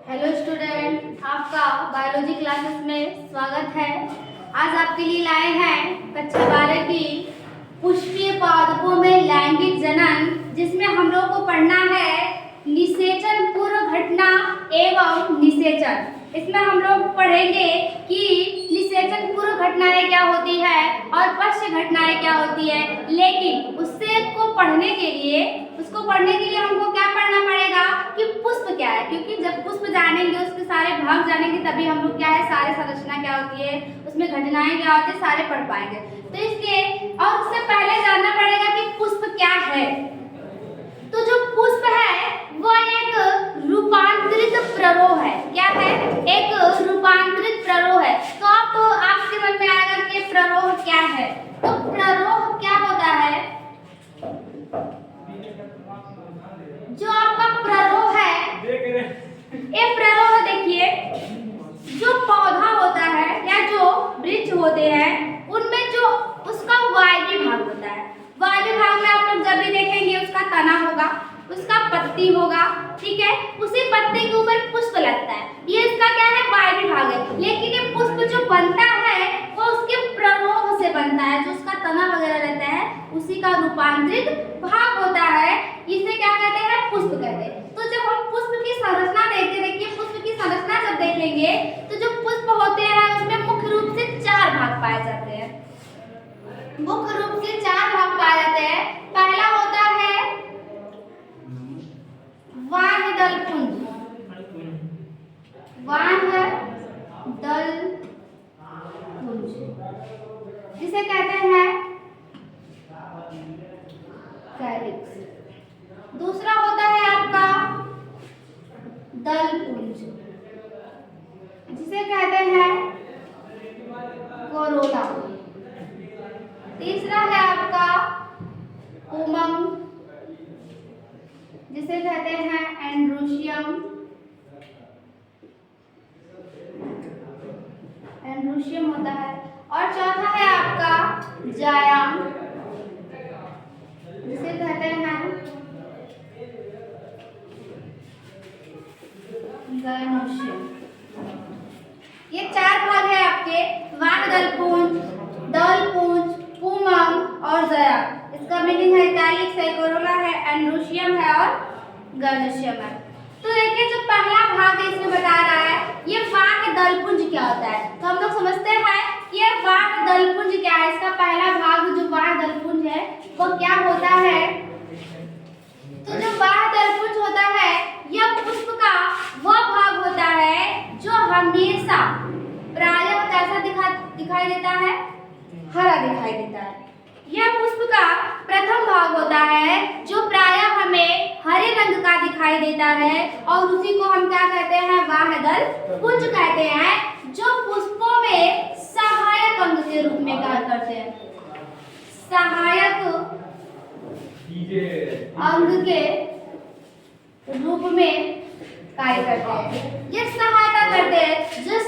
Hello student, आपका biology classes में स्वागत है। आज आपके लिए लाए हैं कक्षा 12 की पुष्पीय पादपों में लैंगिक जनन, जिसमें हम लोग को पढ़ना है निषेचन पूर्व घटना एवं निषेचन। इसमें हम लोग पढ़ेंगे कि निषेचन पूर्व घटनाएं क्या होती है और पश्च घटनाएं क्या होती है। लेकिन उसको पढ़ने के लिए हमको क्या पढ़ना पड़ेगा कि पुष्प क्या है, क्योंकि जब पुष्प जानेंगे, उसके सारे भाग जानेंगे, तभी हम लोग क्या है सारे संरचना क्या होती है, उसमें घटनाएं क्या होती है, सारे पढ़ पाएंगे। तो इसलिए और उससे पहले जानना पड़ेगा कि पुष्प क्या है। तो जो पुष्प है वो एक रूपांतरित प्ररोह है। क्या है? एक रूपांतरित प्ररोह है। तो आपके मन में आएगा कि प्ररोह क्या है। तो प्ररोह क्या होता है? जो आपका प्ररोह है, ये प्ररोह देखिए, जो पौधा होता है या जो वृक्ष होते हैं, उनमें जो उसका वायवीय भाग होता है। वायवीय भाग में आप लोग जब भी देखेंगे उसका तना होगा, उसका पत्ती होगा, ठीक है। उसी पत्ती के ऊपर पुष्प लगता है। ये इसका क्या है? वायवीय भाग है। लेकिन ये पुष्प जो बनता है वो उसके प्ररोह से बनता है। जो उसका तना वगैरह रहता है उसी का रूपांतरित भाग होता है। इसे क्या कहते हैं? पुष्प कहते हैं। तो जब हम पुष्प की संरचना देखिए पुष्प की संरचना जब देखेंगे तो जो पुष्प होते हैं उसमें मुख्य रूप से 4 भाग पाए जाते हैं। मुख्य रूप से 4 भाग पाए जाते हैं। पहला होता है वाह्यदल पुंज। वाह्यदल पुंज जिसे कहते हैं कैलिक्स। दूसरा होता है आपका दल पुंज, जिसे कहते हैं कोरोला। तीसरा है आपका उमंग, जिसे कहते हैं एंड्रोशियम। एंड्रोशियम होता है। और चौथा है आपका जायाम, जिसे कहते हैं गायनोशियम। ये 4 भाग है आपके वाह्यदल पुंज, दल पुंज, उमंग और जायाम। इसका मीनिंग है कैलिक्स है, कोरोला है, एंड्रोशियम है और गायनोशियम है। तो देखिए जो पहला भाग है इसमें बता रहा है ये वाह्यदल पुंज क्या होता है। तो हम लोग समझते हैं कि ये वाह्यदल पुंज क्या है। इसका पहला भाग जो वाह्यदल पुंज है वो क्या होता है। तो जो वाह्यदल पुंज होता है यह पुष्प का वह भाग होता है जो हमेशा प्रायः कैसा दिखाई देता है? हरा दिखाई देता है। यह पुष्प का प्रथम भाग होता है जो प्रायः हमें हरे रंग का दिखाई देता है और उसी को हम क्या कहते हैं? वाह्यदल पुंज कहते हैं, जो पुष्पों में सहायक अंग के रूप में कार्य करते हैं। सहायक अंग के रूप में कार्य करते हैं। ये सहायता करते हैं। जिस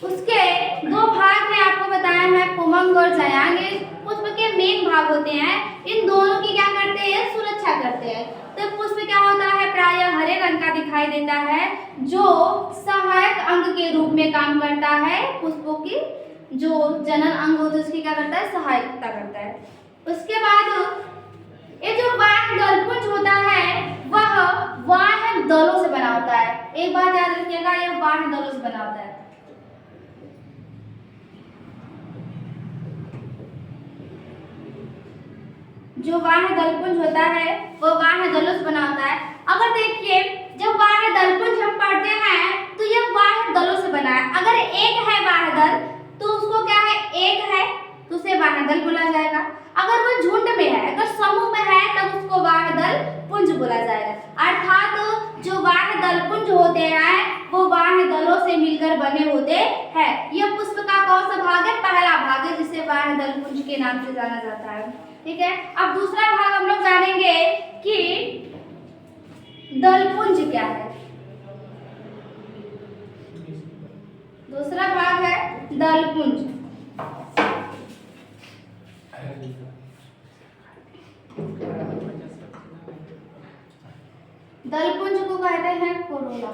उसके 2 भाग में आपको बताया है, उमंग और जायांग। पुष्प के मेन भाग होते हैं। इन दोनों की क्या करते हैं? सुरक्षा करते हैं। तो पुष्प क्या होता है? प्रायः हरे रंग का दिखाई देता है, जो सहायक अंग के रूप में काम करता है। पुष्पों की जो जनन अंग होता है उसकी क्या करता है? सहायता करता है। उसके बाद ये जो वाह्यदल पुंज होता है वह वाह्यदलों से बना होता है। एक बात याद रखिएगा, यह वाह्यदलों से बना होता है। जो वाह्यदल पुंज होता है वो वाह्यदलों से बना होता है। अगर देखिए जब वाह्यदल पुंज हम पढ़ते हैं तो यह वाह्यदलों से बना है। अगर एक है वाह्यदल तो उसको क्या है? एक है तो उसे वाह्यदल बोला जाएगा। अगर वो झुंड में है, अगर समूह में है, तब उसको वाह्यदल पुंज बोला जाएगा। अर्थात जो वाह्यदल पुंज होते हैं वो वाह्यदलों से मिलकर बने होते हैं। यह पुष्प का कौन सा भाग है? पहला भाग है, जिसे वाह्यदल पुंज के नाम से जाना जाता है। ठीक है। अब दूसरा भाग हम लोग जानेंगे कि दलपुंज क्या है। दूसरा भाग है दलपुंज। दलपुंज को कहते हैं कोरोला।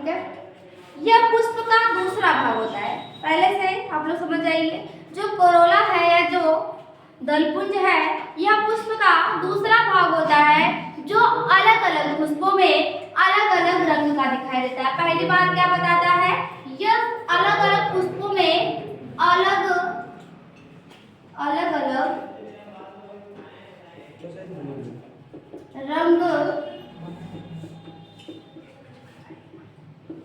ठीक है। यह पुष्प का दूसरा भाग होता है। पहले से आप लोग समझ जाइए, जो कोरोला है या जो दलपुंज है, यह पुष्प का दूसरा भाग होता है जो अलग अलग पुष्पों में अलग अलग रंग का दिखाई देता है। पहली बात क्या बताता है, यह अलग अलग पुष्पों में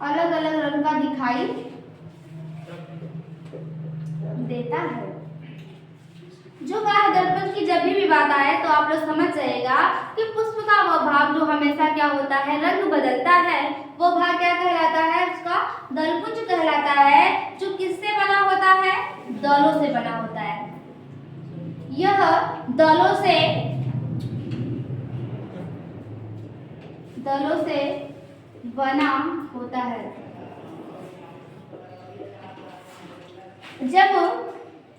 अलग अलग रंग का दिखाई देता है। जो कहा दर्पण की जब भी बात आए तो आप लोग समझ जाएगा कि पुष्प का वह भाग जो हमेशा क्या होता है, रंग बदलता है, वो भाग क्या कहलाता है, उसका दलपुंज कहलाता है, जो किससे बना होता है, दलों से बना होता है। यह दलों से बना होता है। जब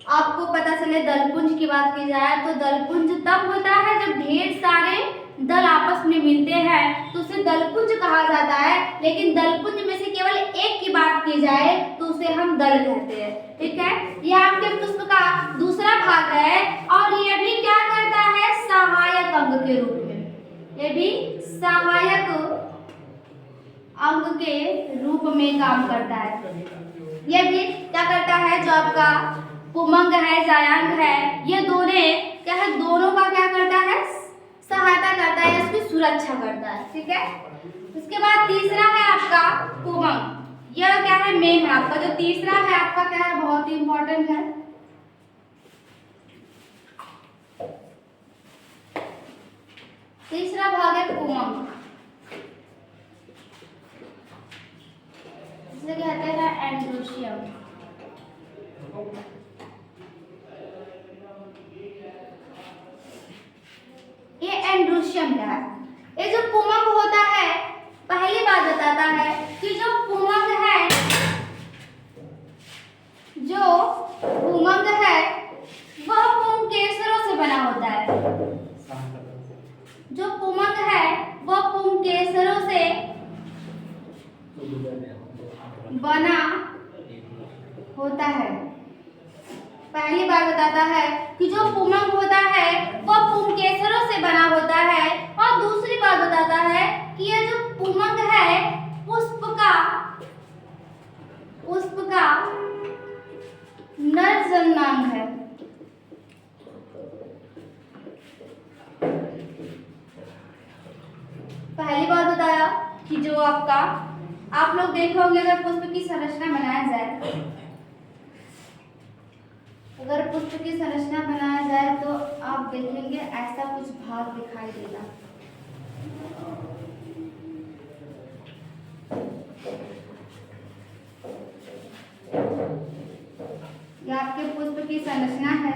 आपको पता चले दलपुंज की बात की जाए तो दलपुंज तब होता है जब ढेर सारे दल आपस में मिलते हैं तो उसे दलपुंज कहा जाता है। लेकिन दलपुंज में से केवल एक की बात की जाए तो उसे हम दल कहते हैं। ठीक है, यह आपके पुष्प का दूसरा भाग है और यह भी क्या करता है, सहायक अंग के रूप में, यह भी सहायक अंग के रूप में काम करता है। यह भी क्या करता है, जो आपका पुमंग है, जायांग है, ये दोनों क्या है, दोनों का क्या करता है, सहायता करता है, इसकी सुरक्षा करता है। ठीक है, उसके बाद तीसरा है आपका पुमंग। यह क्या है, मेन है आपका। जो तीसरा है आपका क्या है, बहुत ही इंपॉर्टेंट है। तीसरा भाग है पुमंग, जिसे कहते हैं एंड्रोशियम। ये एंड्रोशियम क्या है, ये जो पुमंग होता है, पहली बात बताता है कि जो पुमंग है वह पुंकेसरों से बना होता है। जो पुमंग है वह पुंकेसरों से बना होता है। पहली बात बताता है कि जो पुमंग होता है वह पुंकेसरों से बना होता है। और दूसरी बात बताता है कि यह जो पुमंग है पुष्प का नर जननांग है। पहली बात बताया कि जो आपका, आप लोग देख होंगे अगर पुष्प की संरचना बनाया जाए, अगर पुष्प की संरचना बनाया जाए तो आप देखेंगे ऐसा कुछ भाग दिखाई देगा। यह आपके पुष्प की संरचना है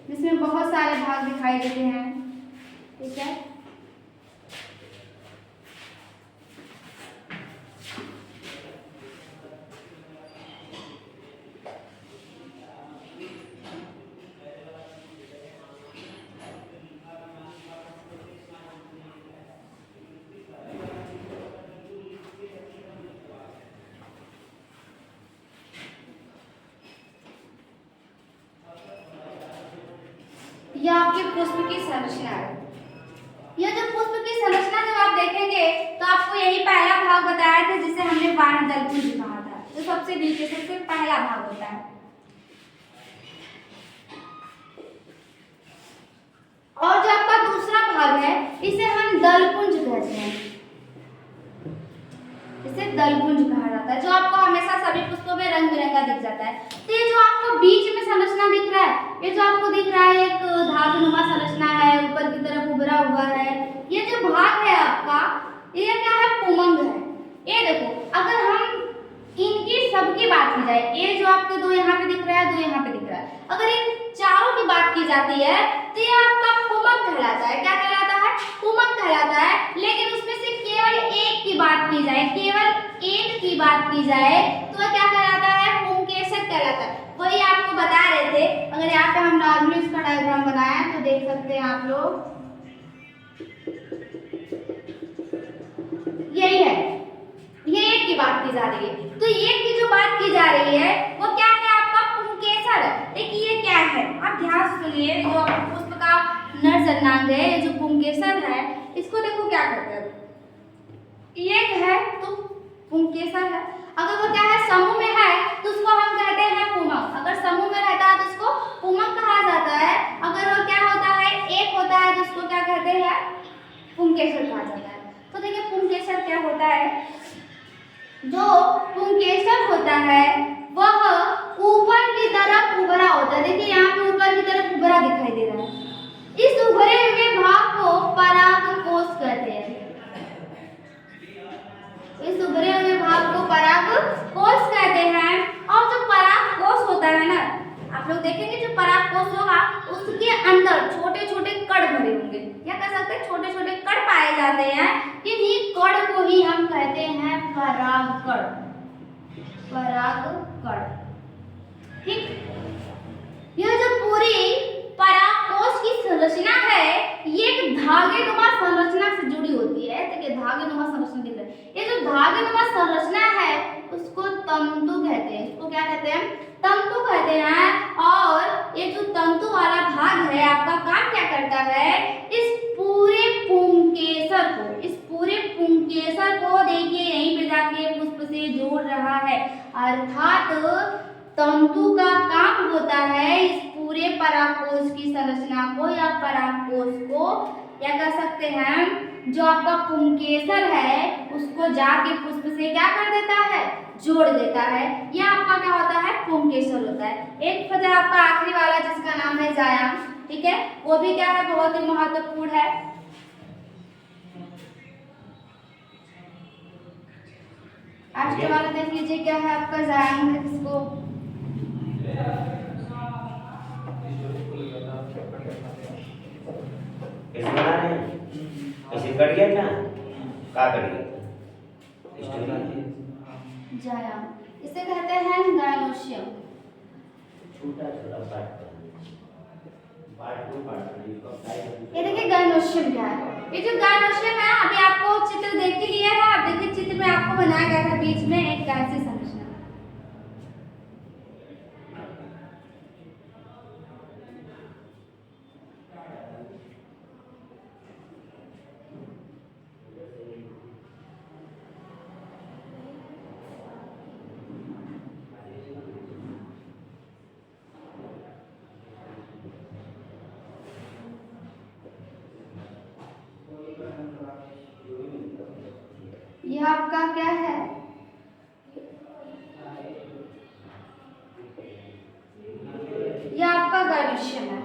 जिसमें बहुत सारे भाग दिखाई देते हैं। ठीक है, यह आपके पुष्प की संरचना है। यह जो पुष्प की संरचना जब आप देखेंगे तो आपको यही पहला भाग बताया था जिसे हमने वानरदलपुंज कहा था, जो सबसे नीचे सबसे पहला भाग होता है। और जो आपका दूसरा भाग है इसे हम दलपुंज कहते हैं, इसे दलपुंज कहा जाता है, जो आपको हमेशा सभी पुष्पों में रंग बिरंगा दिख जाता है। तो ये जो आपको बीच में संरचना दिख रहा है, ये जो आपको दिख रहा है एक धातुनुमा संरचना है, ऊपर की तरफ उभरा हुआ है, ये जो भाग है आपका, ये क्या है, पुमंग है। ये देखो, अगर हम इनकी सबकी बात की जाए, ये जो आपके दो यहाँ पे दिख रहा है, दो यहाँ पे दिख रहा है, अगर इन चारों की बात की जाती है तो ये आपका पुमंग कहलाता है। क्या कहलाता है, पुमंग कहलाता है। लेकिन उसमें से केवल एक की बात की जाए, केवल एक की बात की जाए तो क्या कहलाता है, पुंकेसर कहलाता है। वही आपको बता रहे थे, अगर यहाँ पे हम नॉर्मली इसका डायग्राम बनाए तो देख सकते हैं आप लोग, यही है, ये एक की बात जा रही है। तो ये की जो बात की जा रही है वो क्या है आपका पुंकेसर। देखिए ये क्या है, आप ध्यान से सुनिए। जो पुष्प का नर जन्नांग है, ये जो पुंकेसर है, इसको देखो क्या कहते हैं। एक है तो पुंकेसर है, अगर वो क्या है समूह में है तो उसको हम कहते हैं पुमंग। अगर समूह में रहता है तो उसको पुमंग कहा जाता है। अगर वो क्या होता है एक होता है तो उसको क्या कहते हैं पुंकेसर कहा जाता है। तो देखिए पुंकेसर क्या होता है, जो पुंकेसर होता है वह ऊपर की तरफ उभरा होता है। देखिए यहाँ पे ऊपर की तरफ उभरा दिखाई दे रहा है। इस उभरे हुए भाग को परागकोश कहते हैं। इस उभरे हुए भाग को परागकोश कहते हैं। और जो परागकोश होता है ना, आप लोग देखेंगे जो परागकोश होगा उसके अंदर छोटे छोटे कण भरे होंगे। क्या कह सकते हैं, छोटे छोटे कण पाए जाते हैं। इन्हीं कण को ही हम कहते हैं परागकण। परागकण, ठीक। यह जो पूरी परागकोश की संरचना है ये एक धागेनुमा संरचना से जुड़ी होती है। देखिए धागेनुमा संरचना दिख रहा है। ये जो धागेनुमा संरचना है उसको तंतु कहते हैं। इसको क्या कहते हैं, तंतु कहते हैं। और ये जो तंतु वाला भाग है आपका काम क्या करता है, इस पूरे पुंकेसर को देखिए यहीं पे जाके पुष्प से जोड़ रहा है। अर्थात तंतु का काम होता है इस पूरे परागकोश की संरचना को या परागकोश को क्या कह सकते हैं, जो आपका पुंकेसर है उसको जाके पुष्प से क्या कर देता है, जोड़ देता है। यह आपका क्या होता है, पुंकेसर होता है। एक बचा आपका आखिरी वाला जिसका नाम है जायांग, ठीक है, वो भी क्या है बहुत ही महत्वपूर्ण है। आज वाला देख लीजिए क्या है आपका जायांग है, जिसको कट गया था, का कट गया जायांग, इसे कहते हैं गायनोशियम। छोटा छोटा ये देखिए गायनोशियम क्या है। ये जो गायनोशियम है अभी आपको चित्र देख के लिए है। आप देखिए चित्र में आपको बनाया गया था बीच में एक कैसी संरचना। यह आपका क्या है, यह आपका गायनोशियम है।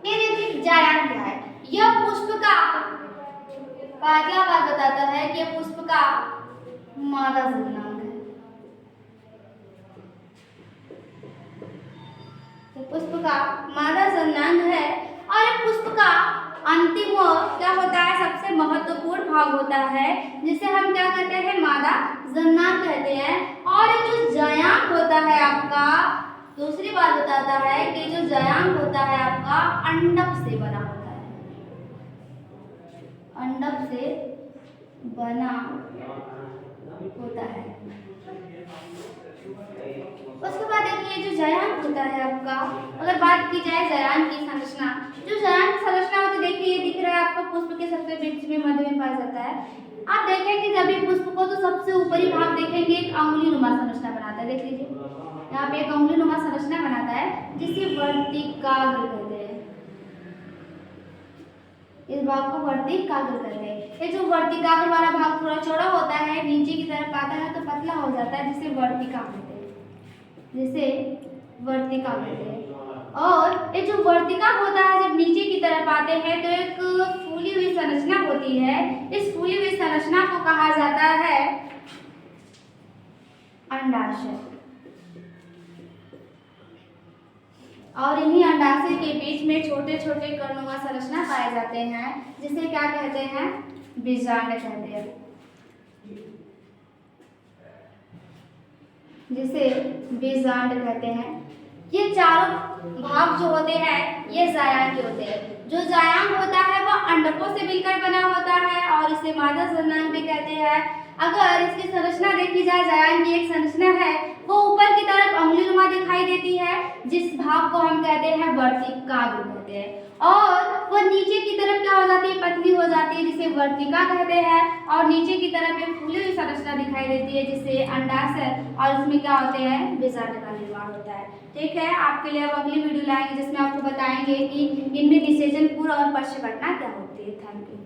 ये देखिए जायांग क्या है, यह पुष्प का अगला बात बताता है कि यह पुष्प का मादा जन्नांग है। तो पुष्प का मादा जन्नांग है और पुष्प का अंतिम क्या होता है, सबसे महत्वपूर्ण भाग होता है जिसे हम क्या कहते हैं, मादा जन्नांग कहते हैं। और जो जायांग होता है आपका, दूसरी बात बताता है कि जो जायांग होता है आपका अंडक से बना होता है। अंडक से बना होता है। उसके बाद देखिए जो जायांग होता है आपका, अगर बात की जाए जायांग की संरचना, जो जायांग की संरचना होती है देखिए ये दिख रहा है आपको पुष्प के सबसे बीच में मध्य में पाया जाता है। आप देखेंगे जब भी पुष्प को तो सबसे ऊपरी भाग देखेंगे एक अंगुली नुमा संरचना बनाता है। देख लीजिए यहाँ पे एक अंगुली नुमा संरचना बनाता है जिसे वर्तिकाग्र कहते हैं। इस भाग को वर्तिकाग्र कहते हैं। ये जो वर्तिकाग्र वाला भाग थोड़ा चौड़ा होता है, नीचे की तरफ आता है तो पतला हो जाता है, जिसे वर्तिका कहते हैं, जिसे वर्तिका कहते हैं। और ये जो वर्तिका होता है जब नीचे की तरफ आते हैं तो एक फूली हुई संरचना होती है। इस फूली हुई संरचना को कहा जाता है अंडाशय। और इन्हीं अंडाशय के बीच में छोटे छोटे कर्णों संरचना पाए जाते हैं जिसे क्या कहते हैं, बीजांड कहते हैं, जिसे बीजांड कहते हैं। ये चारों भाग जो होते हैं ये जायांग के होते हैं। जो जायांग होता है वो अंडकों से मिलकर बना होता है और इसे मादा जन्नांग भी कहते हैं। अगर इसकी संरचना देखी जाए, जायन की एक संरचना है, वो ऊपर की तरफ अंगुलीनुमा दिखाई देती है, जिस भाग को हम कहते हैं वर्तिकाग्र कहते हैं, और वो नीचे की तरफ क्या हो जाती है, पतली हो जाती है, जिसे वर्तिका कहते हैं, और नीचे की तरफ एक फूली हुई संरचना दिखाई देती है, जिसे अंडाशय, और इसमें क्या होते हैं, बीजांड का निर्माण होता है। ठीक है, आपके लिए अब अगली वीडियो लाएंगे जिसमें आपको बताएंगे कि इनमें निषेचन पूर्व और पश्च घटना क्या होती है। Thank you.